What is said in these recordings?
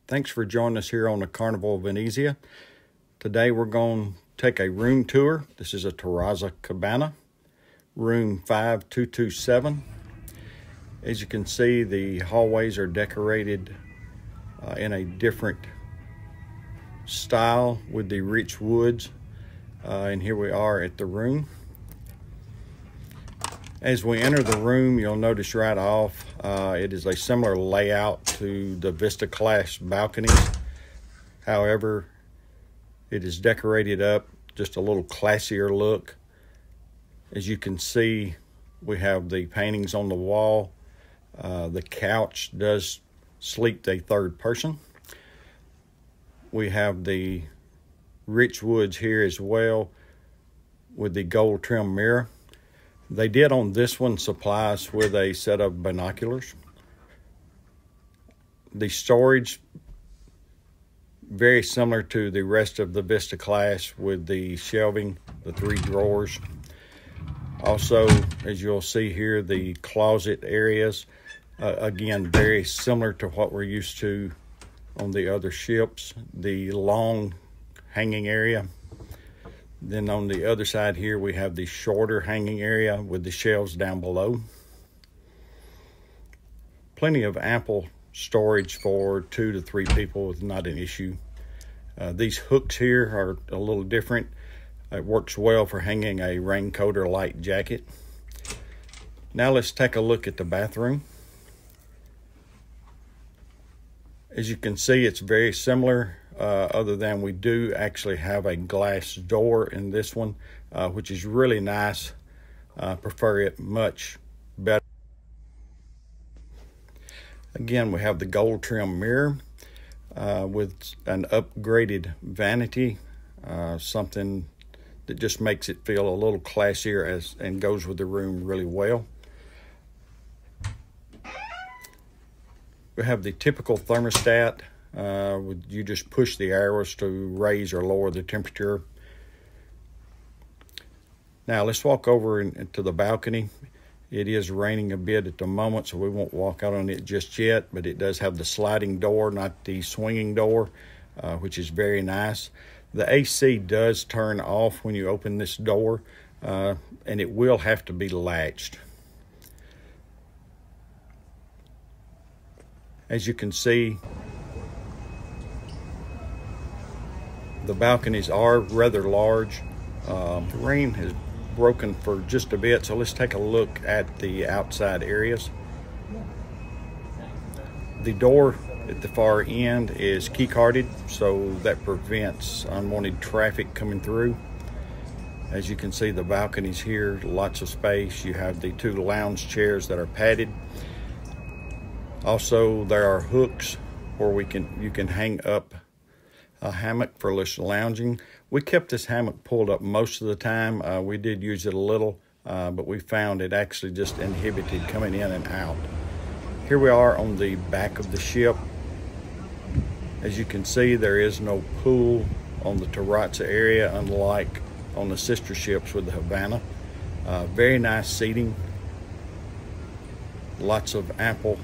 Thanks for joining us here on the Carnival Venezia. Today we're going to take a room tour. This is a Terraza Cabana, room 5227. As you can see, the hallways are decorated in a different style with the rich woods. And here we are at the room. As we enter the room, you'll notice right off, it is a similar layout to the Vista class balconies. However, it is decorated up just a little classier look. As you can see, we have the paintings on the wall. The couch does sleep a third person. We have the rich woods here as well with the gold trim mirror. They did on this one supply us with a set of binoculars. The storage, very similar to the rest of the Vista class with the shelving, the 3 drawers. Also, as you'll see here, the closet areas, again, very similar to what we're used to on the other ships. The long hanging area. Then on the other side here, we have the shorter hanging area with the shelves down below. Plenty of ample storage for 2 to 3 people is not an issue. These hooks here are a little different. It works well for hanging a raincoat or light jacket. Now let's take a look at the bathroom. As you can see, it's very similar. Other than we do actually have a glass door in this one, which is really nice. Prefer it much better. Again, we have the gold trim mirror with an upgraded vanity, something that just makes it feel a little classier and goes with the room really well. We have the typical thermostat. You just push the arrows to raise or lower the temperature. Now let's walk over into the balcony. It is raining a bit at the moment, so we won't walk out on it just yet, but it does have the sliding door, not the swinging door, which is very nice. The AC does turn off when you open this door, and it will have to be latched. As you can see, the balconies are rather large. The rain has broken for just a bit, so let's take a look at the outside areas. The door at the far end is key carded, so that prevents unwanted traffic coming through. As you can see, the balconies here, lots of space. You have the 2 lounge chairs that are padded. Also, there are hooks where you can hang up a hammock for less lounging. We kept this hammock pulled up most of the time. We did use it a little, but we found it actually just inhibited coming in and out. Here we are on the back of the ship. As you can see, there is no pool on the Terraza area, unlike on the sister ships with the Cabana. Very nice seating. Lots of ample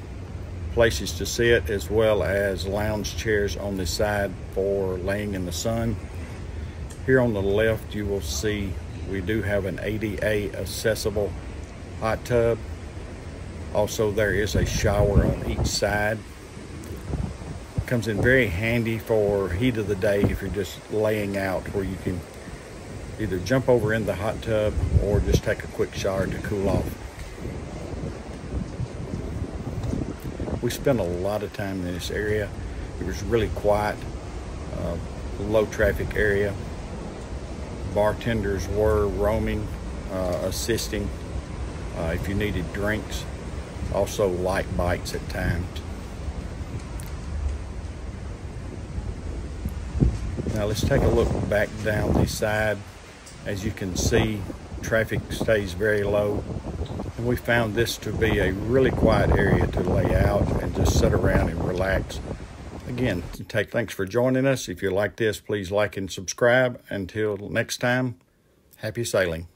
places to sit, as well as lounge chairs on the side for laying in the sun. Here on the left, you will see we do have an ADA accessible hot tub. Also, there is a shower on each side. Comes in very handy for heat of the day if you're just laying out, where you can either jump over in the hot tub or just take a quick shower to cool off. We spent a lot of time in this area. It was really quiet, low traffic area. Bartenders were roaming, assisting if you needed drinks. Also light bites at times. Now let's take a look back down the side. As you can see, traffic stays very low. And we found this to be a really quiet area to lay out and just sit around and relax. Again, thanks for joining us. If you like this, please like and subscribe. Until next time, happy sailing.